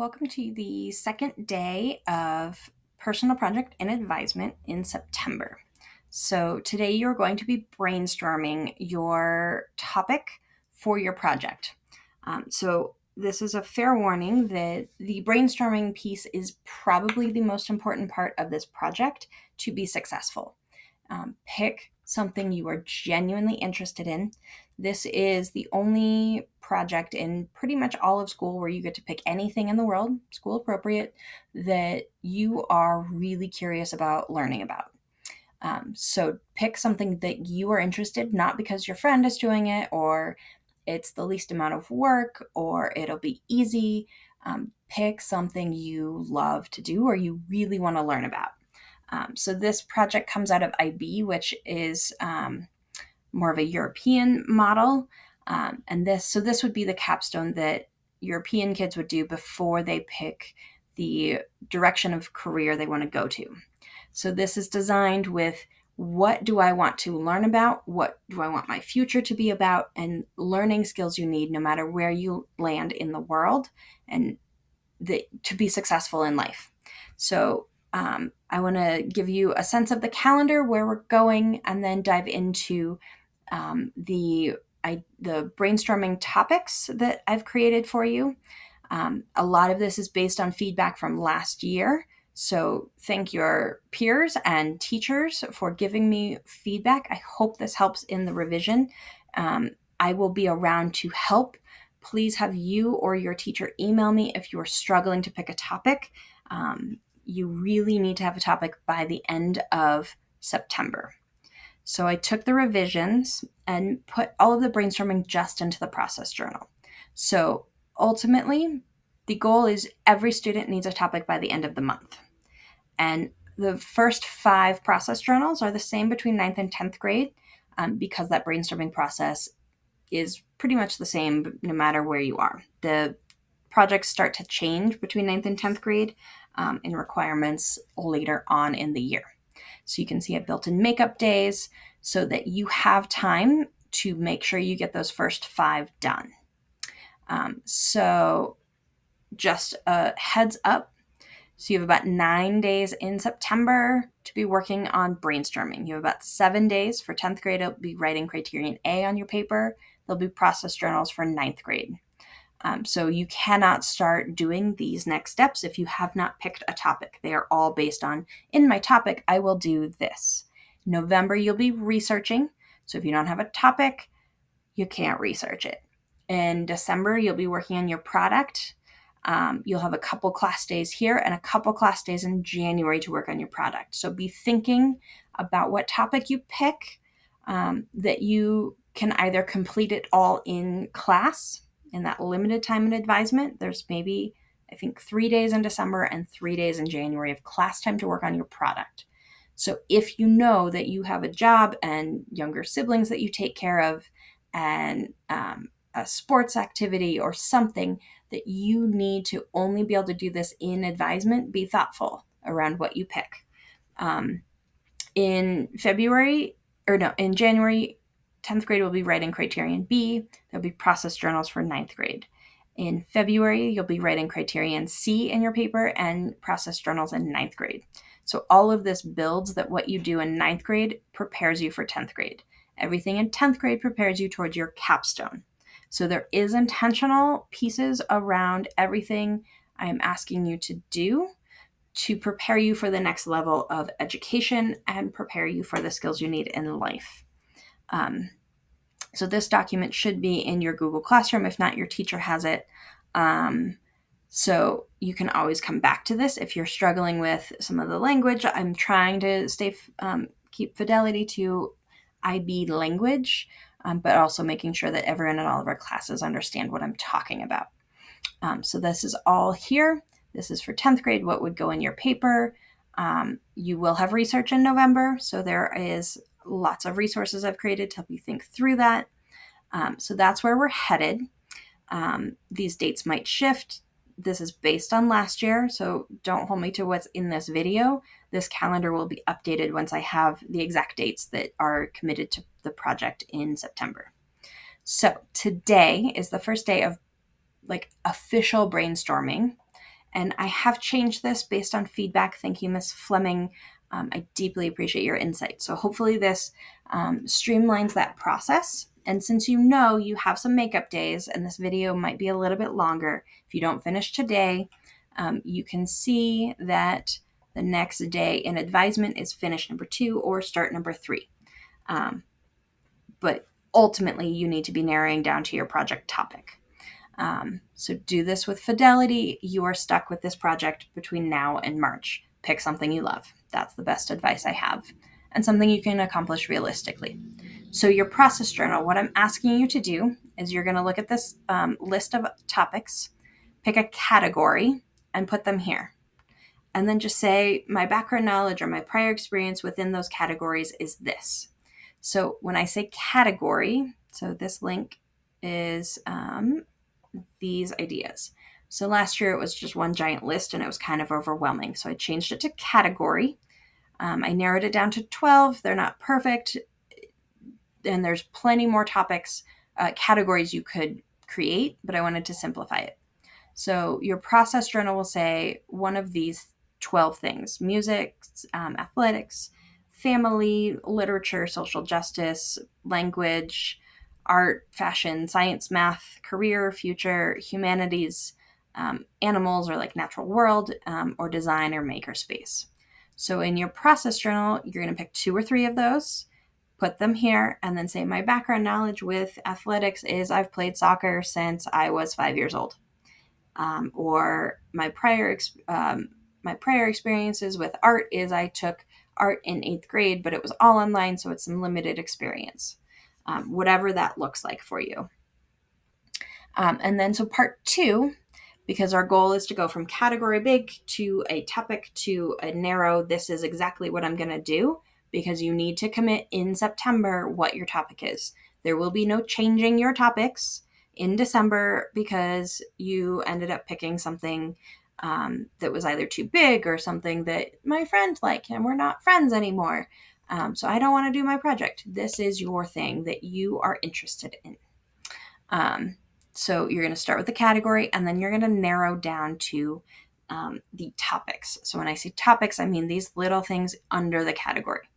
Welcome to the second day of Personal Project and Advisement in September. So, today you're going to be brainstorming your topic for your project. This is a fair warning that the brainstorming piece is probably the most important part of this project to be successful. Pick something you are genuinely interested in. This is the only project in pretty much all of school where you get to pick anything in the world, school appropriate, that you are really curious about learning about. So pick something that you are interested, not because your friend is doing it or it's the least amount of work or it'll be easy. Pick something you love to do or you really want to learn about. So this project comes out of IB, which is more of a European model. This would be the capstone that European kids would do before they pick the direction of career they want to go to. So this is designed with what do I want to learn about? What do I want my future to be about? And learning skills you need no matter where you land in the world and to be successful in life. So I want to give you a sense of the calendar, where we're going, and then dive into the brainstorming topics that I've created for you. A lot of this is based on feedback from last year. So thank your peers and teachers for giving me feedback. I hope this helps in the revision. I will be around to help. Please have you or your teacher email me if you're struggling to pick a topic. You really need to have a topic by the end of September. So I took the revisions and put all of the brainstorming just into the process journal. So ultimately, the goal is every student needs a topic by the end of the month. And the first 5 process journals are the same between 9th and 10th grade because that brainstorming process is pretty much the same no matter where you are. The projects start to change between 9th and 10th grade in requirements later on in the year. So you can see I've built in makeup days so that you have time to make sure you get those first 5 done. So just a heads up. So you have about 9 days in September to be working on brainstorming. You have about 7 days for 10th grade. It'll be writing criterion A on your paper. There'll be process journals for 9th grade. So you cannot start doing these next steps if you have not picked a topic. They are all based on, in my topic, I will do this. November, you'll be researching. So if you don't have a topic, you can't research it. In December, you'll be working on your product. You'll have a couple class days here and a couple class days in January to work on your product. So be thinking about what topic you pick, that you can either complete it all in class in that limited time in advisement. There's maybe, I think, 3 days in December and 3 days in January of class time to work on your product. So if you know that you have a job and younger siblings that you take care of and a sports activity or something that you need to only be able to do this in advisement, be thoughtful around what you pick. In January, 10th grade will be writing criterion B. There'll be process journals for 9th grade. In February, you'll be writing criterion C in your paper and process journals in 9th grade. So all of this builds that what you do in 9th grade prepares you for 10th grade. Everything in 10th grade prepares you towards your capstone. So there is intentional pieces around everything I am asking you to do to prepare you for the next level of education and prepare you for the skills you need in life. So this document should be in your Google Classroom. If not, your teacher has it. So you can always come back to this if you're struggling with some of the language. I'm trying to keep fidelity to IB language, but also making sure that everyone in all of our classes understand what I'm talking about. So this is all here. This is for 10th grade, what would go in your paper. You will have research in November, so there is lots of resources I've created to help you think through that. So that's where we're headed. These dates might shift. This is based on last year, so don't hold me to what's in this video. This calendar will be updated once I have the exact dates that are committed to the project in September. So today is the first day of official brainstorming. And I have changed this based on feedback. Thank you, Miss Fleming. I deeply appreciate your insight. So hopefully this streamlines that process. And since you know you have some makeup days and this video might be a little bit longer, if you don't finish today, you can see that the next day in advisement is finish number 2 or start number 3. But ultimately, you need to be narrowing down to your project topic. So do this with fidelity. You are stuck with this project between now and March. Pick something you love. That's the best advice I have, and something you can accomplish realistically. So your process journal, what I'm asking you to do is you're going to look at this list of topics, pick a category, and put them here. And then just say, my background knowledge or my prior experience within those categories is this. So when I say category, so this link is these ideas. So last year it was just one giant list and it was kind of overwhelming. So I changed it to category. I narrowed it down to 12. They're not perfect. And there's plenty more topics, categories you could create, but I wanted to simplify it. So your process journal will say one of these 12 things: music, athletics, family, literature, social justice, language, art, fashion, science, math, career, future, humanities, animals or like natural world, or design or makerspace. So in your process journal, you're going to pick 2 or 3 of those, put them here, and then say, my background knowledge with athletics is I've played soccer since I was 5 years old. Or my prior experiences with art is I took art in 8th grade, but it was all online, so it's some limited experience. Whatever that looks like for you. And then so part 2, because our goal is to go from category big to a topic to a narrow, this is exactly what I'm going to do, because you need to commit in September what your topic is. There will be no changing your topics in December because you ended up picking something that was either too big or something that my friend liked and we're not friends anymore. So I don't want to do my project. This is your thing that you are interested in. So you're going to start with the category and then you're going to narrow down to the topics. So when I say topics, I mean these little things under the category.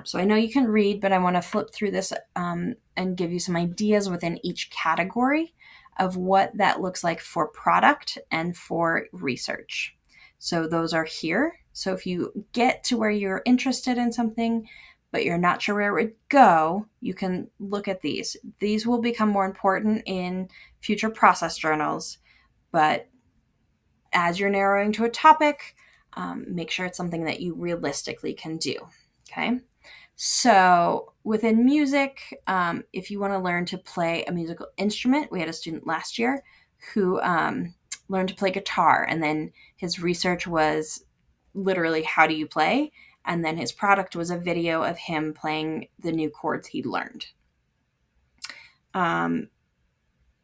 So I know you can read, but I want to flip through this and give you some ideas within each category of what that looks like for product and for research. So those are here. So if you get to where you're interested in something, but you're not sure where it would go, you can look at these. These will become more important in future process journals, but as you're narrowing to a topic, make sure it's something that you realistically can do, okay? So within music, if you want to learn to play a musical instrument, we had a student last year who learned to play guitar, and then his research was literally, how do you play? And then his product was a video of him playing the new chords he learned.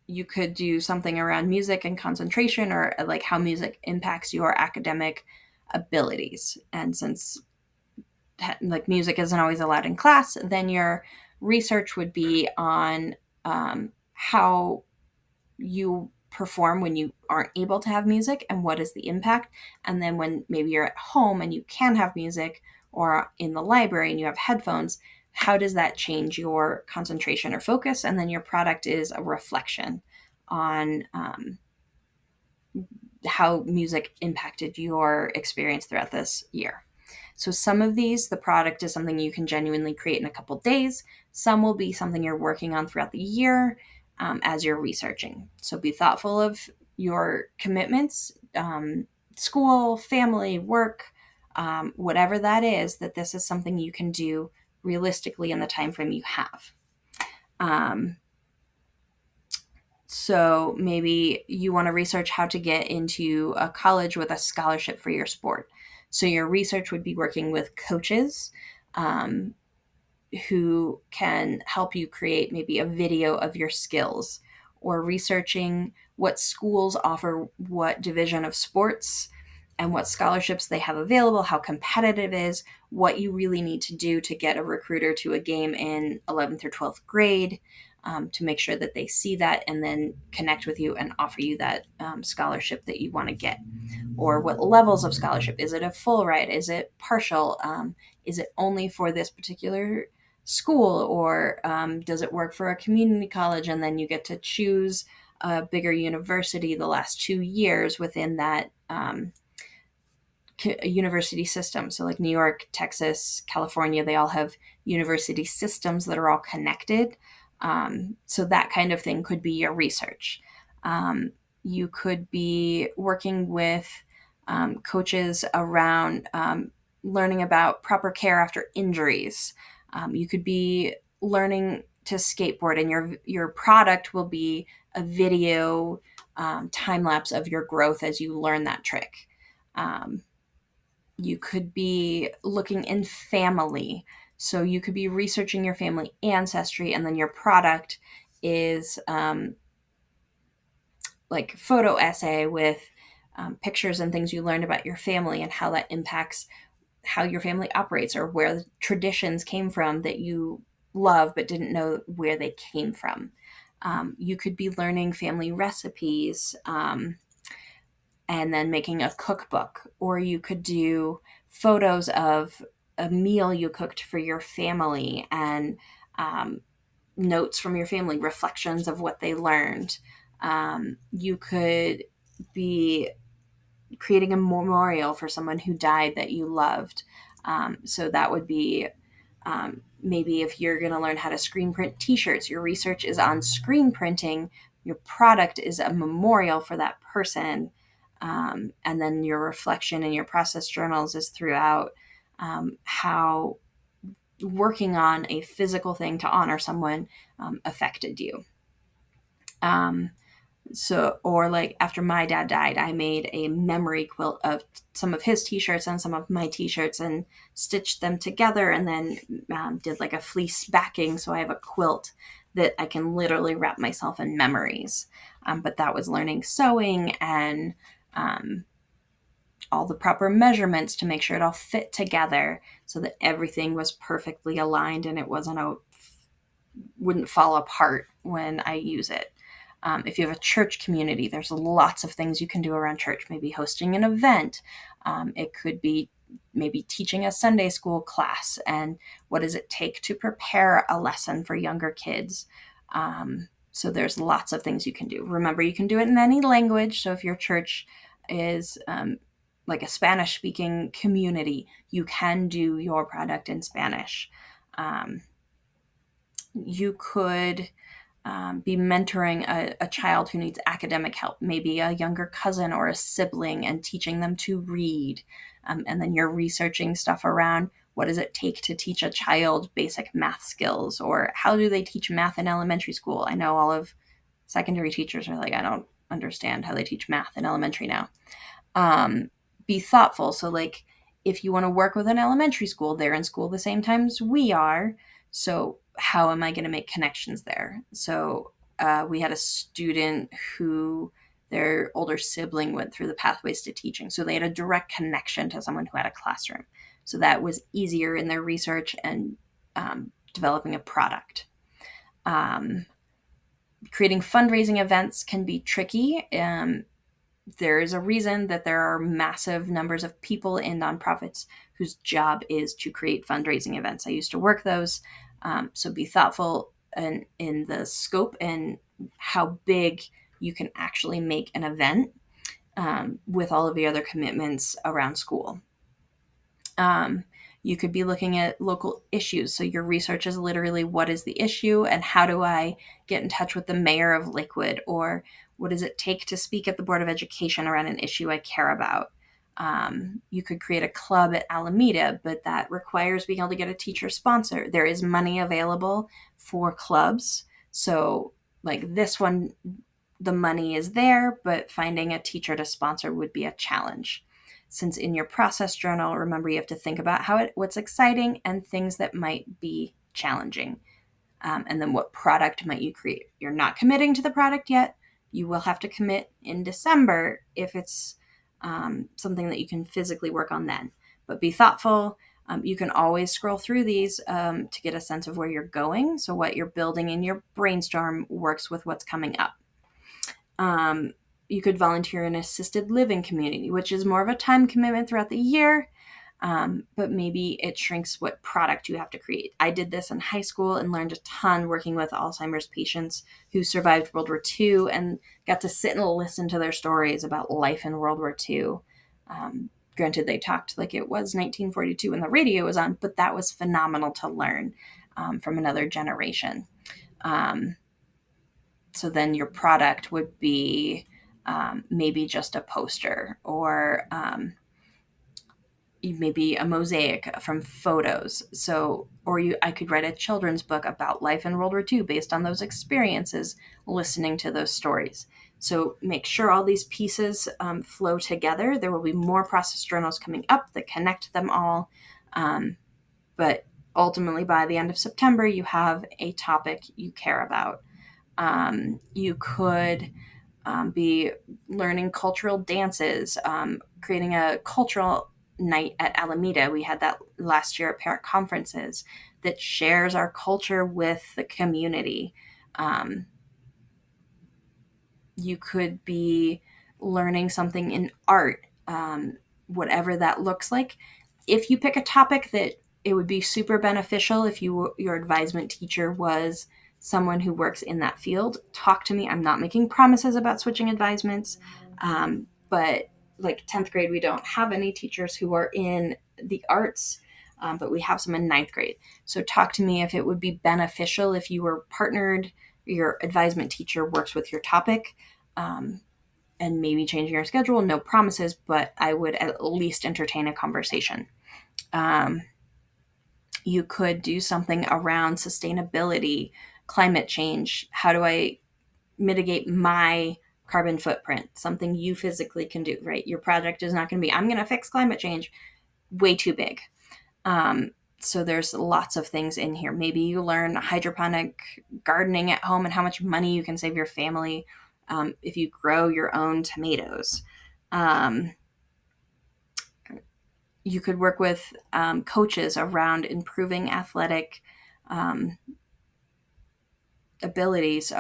You could do something around music and concentration, or like how music impacts your academic abilities. And since like music isn't always allowed in class, then your research would be on how you perform when you aren't able to have music and what is the impact. And then when maybe you're at home and you can have music, or in the library and you have headphones, how does that change your concentration or focus? And then your product is a reflection on how music impacted your experience throughout this year. So some of these, the product is something you can genuinely create in a couple days. Some will be something you're working on throughout the year as you're researching. So be thoughtful of your commitments, school, family, work, whatever that is, that this is something you can do realistically in the time frame you have. So maybe you want to research how to get into a college with a scholarship for your sport. So your research would be working with coaches who can help you create maybe a video of your skills, or researching what schools offer what division of sports and what scholarships they have available, how competitive it is, what you really need to do to get a recruiter to a game in 11th or 12th grade. to make sure that they see that and then connect with you and offer you that scholarship that you want to get. Or what levels of scholarship? Is it a full ride? Is it partial? Is it only for this particular school? Or does it work for a community college and then you get to choose a bigger university the last 2 years within that university system? So like New York, Texas, California, they all have university systems that are all connected. So that kind of thing could be your research. You could be working with coaches around learning about proper care after injuries. You could be learning to skateboard, and your product will be a video time lapse of your growth as you learn that trick. You could be looking in family. So you could be researching your family ancestry, and then your product is like photo essay with pictures and things you learned about your family and how that impacts how your family operates, or where the traditions came from that you love but didn't know where they came from. You could be learning family recipes and then making a cookbook, or you could do photos of a meal you cooked for your family and notes from your family, reflections of what they learned. You could be creating a memorial for someone who died that you loved. So that would be maybe if you're going to learn how to screen print t-shirts, your research is on screen printing, your product is a memorial for that person. And then your reflection and your process journals is throughout how working on a physical thing to honor someone affected you. Or like after my dad died, I made a memory quilt of some of his t-shirts and some of my t-shirts and stitched them together, and then did like a fleece backing. So I have a quilt that I can literally wrap myself in memories. But that was learning sewing and all the proper measurements to make sure it all fit together so that everything was perfectly aligned and it wouldn't fall apart when I use it. If you have a church community, there's lots of things you can do around church. Maybe hosting an event. It could be maybe teaching a Sunday school class, and what does it take to prepare a lesson for younger kids. So there's lots of things you can do. Remember, you can do it in any language. So if your church is like a Spanish-speaking community, you can do your product in Spanish. You could be mentoring a child who needs academic help, maybe a younger cousin or a sibling, and teaching them to read. And then you're researching stuff around what does it take to teach a child basic math skills, or how do they teach math in elementary school? I know all of secondary teachers are like, I don't understand how they teach math in elementary now. Be thoughtful. So like if you want to work with an elementary school, they're in school the same time as we are. So how am I going to make connections there? So we had a student who their older sibling went through the pathways to teaching. So they had a direct connection to someone who had a classroom. So that was easier in their research and developing a product. Creating fundraising events can be tricky. There is a reason that there are massive numbers of people in nonprofits whose job is to create fundraising events. I used to work those. So be thoughtful in the scope and how big you can actually make an event with all of the other commitments around school. You could be looking at local issues. So your research is literally what is the issue and how do I get in touch with the mayor of Lakewood, or what does it take to speak at the Board of Education around an issue I care about. You could create a club at Alameda, but that requires being able to get a teacher sponsor. There is money available for clubs. So like this one, the money is there, but finding a teacher to sponsor would be a challenge. Since in your process journal, remember you have to think about what's exciting and things that might be challenging. And then what product might you create? You're not committing to the product yet. You will have to commit in December if it's something that you can physically work on then. But be thoughtful. You can always scroll through these to get a sense of where you're going. So what you're building in your brainstorm works with what's coming up. You could volunteer in an assisted living community, which is more of a time commitment throughout the year, but maybe it shrinks what product you have to create. I did this in high school and learned a ton working with Alzheimer's patients who survived World War II and got to sit and listen to their stories about life in World War II. Granted, they talked like it was 1942 when the radio was on, but that was phenomenal to learn from another generation. So then your product would be maybe just a poster or maybe a mosaic from photos. So, or I could write a children's book about life in World War II based on those experiences, listening to those stories. So make sure all these pieces flow together. There will be more process journals coming up that connect them all. But ultimately, by the end of September, you have a topic you care about. You could be learning cultural dances, creating a cultural night at Alameda. We had that last year at parent conferences that shares our culture with the community. You could be learning something in art, whatever that looks like. If you pick a topic that it would be super beneficial if your advisement teacher was someone who works in that field, talk to me. I'm not making promises about switching advisements, but like 10th grade, we don't have any teachers who are in the arts, but we have some in 9th grade. So talk to me if it would be beneficial if you were partnered, your advisement teacher works with your topic, and maybe changing your schedule. No promises, but I would at least entertain a conversation. You could do something around sustainability, climate change. How do I mitigate my carbon footprint? Something you physically can do, right? Your project is not going to be, I'm going to fix climate change. Way too big. So there's lots of things in here. Maybe you learn hydroponic gardening at home and how much money you can save your family if you grow your own tomatoes. You could work with coaches around improving athletic abilities,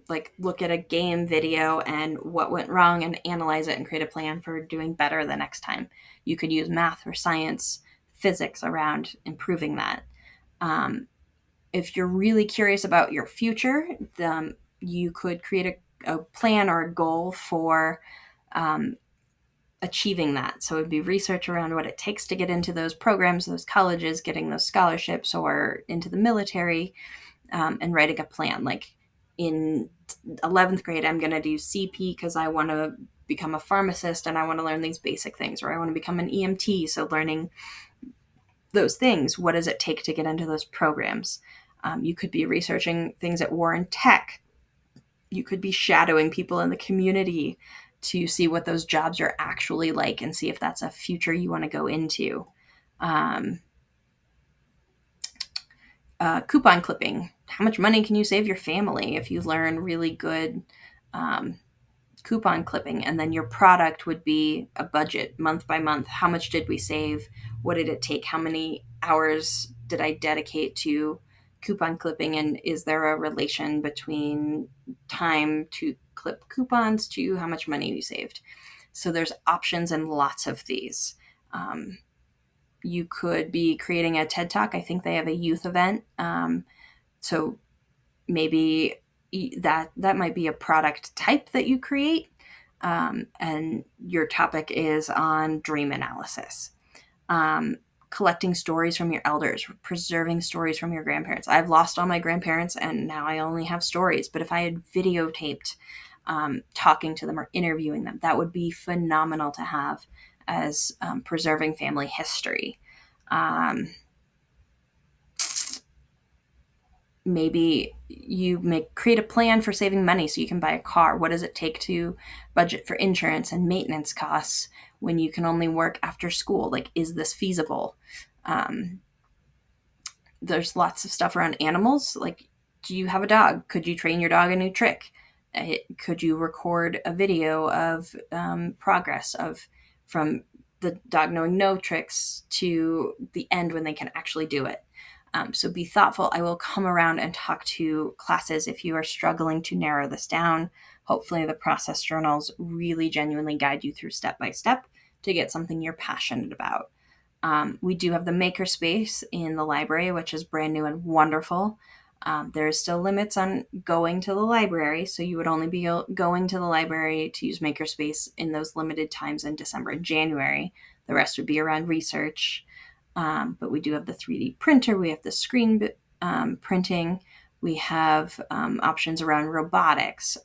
like look at a game video and what went wrong and analyze it and create a plan for doing better the next time. You could use math or science, physics around improving that. If you're really curious about your future, you could create a plan or a goal for achieving that. So it would be research around what it takes to get into those programs, those colleges, getting those scholarships, or into the military, and writing a plan. Like in 11th grade, I'm going to do CP because I want to become a pharmacist and I want to learn these basic things, or I want to become an EMT. So learning those things, what does it take to get into those programs? You could be researching things at Warren Tech. You could be shadowing people in the community to see what those jobs are actually like and see if that's a future you want to go into. Coupon clipping. How much money can you save your family if you learn really good coupon clipping? And then your product would be a budget month by month. How much did we save? What did it take? How many hours did I dedicate to coupon clipping? And is there a relation between time to clip coupons to how much money you saved? So there's options and lots of these. You could be creating a TED Talk. I think they have a youth event. So maybe that might be a product type that you create. And your topic is on dream analysis. Collecting stories from your elders, preserving stories from your grandparents. I've lost all my grandparents and now I only have stories. But if I had videotaped talking to them or interviewing them, that would be phenomenal to have as preserving family history. Maybe you create a plan for saving money so you can buy a car. What does it take to budget for insurance and maintenance costs when you can only work after school? Like, is this feasible? There's lots of stuff around animals. Like, do you have a dog? Could you train your dog a new trick? Could you record a video of progress from the dog knowing no tricks to the end when they can actually do it. So be thoughtful. I will come around and talk to classes if you are struggling to narrow this down. Hopefully, the process journals really genuinely guide you through step by step to get something you're passionate about. We do have the makerspace in the library, which is brand new and wonderful. There is still limits on going to the library, so you would only be going to the library to use makerspace in those limited times in December and January. The rest would be around research. But we do have the 3D printer, we have the screen printing, we have options around robotics.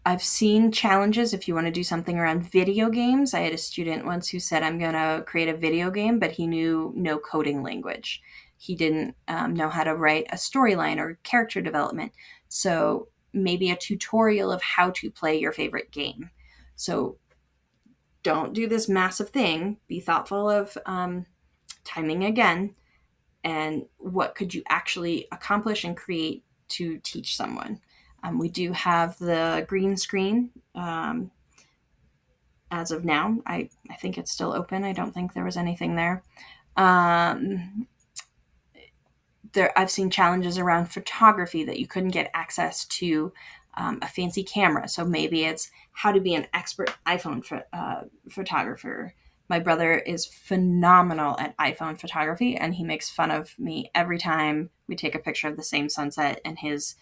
I've seen challenges if you want to do something around video games. I had a student once who said, I'm going to create a video game, but he knew no coding language. He didn't know how to write a storyline or character development. So maybe a tutorial of how to play your favorite game. So don't do this massive thing. Be thoughtful of timing again, and what could you actually accomplish and create to teach someone. We do have the green screen as of now. I think it's still open. I don't think there was anything there. I've seen challenges around photography that you couldn't get access to a fancy camera. So maybe it's how to be an expert iPhone photographer. My brother is phenomenal at iPhone photography, and he makes fun of me every time we take a picture of the same sunset, and his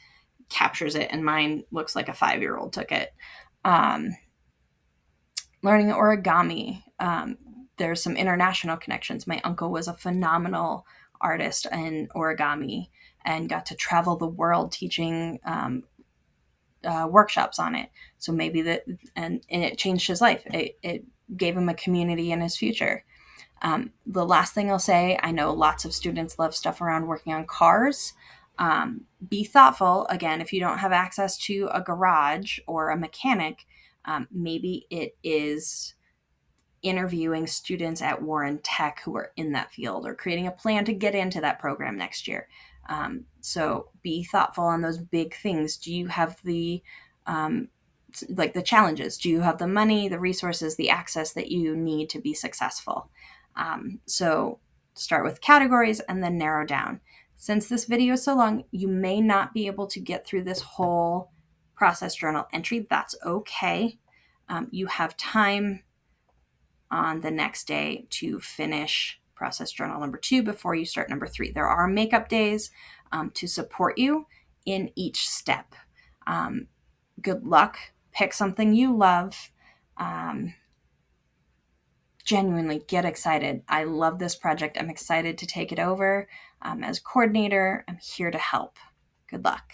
captures it, and mine looks like a 5-year-old took it. Learning origami. There's some international connections. My uncle was a phenomenal artist in origami and got to travel the world teaching workshops on it. So maybe that, and it changed his life. It gave him a community in his future. The last thing I'll say, I know lots of students love stuff around working on cars. Be thoughtful. Again, if you don't have access to a garage or a mechanic, maybe it is interviewing students at Warren Tech who are in that field, or creating a plan to get into that program next year. So be thoughtful on those big things. Do you have the the challenges? Do you have the money, the resources, the access that you need to be successful? So start with categories and then narrow down. Since this video is so long, you may not be able to get through this whole process journal entry. That's okay. You have time on the next day to finish process journal number 2 before you start number 3. There are makeup days to support you in each step. Good luck. Pick something you love. Genuinely get excited. I love this project. I'm excited to take it over. As coordinator, I'm here to help. Good luck.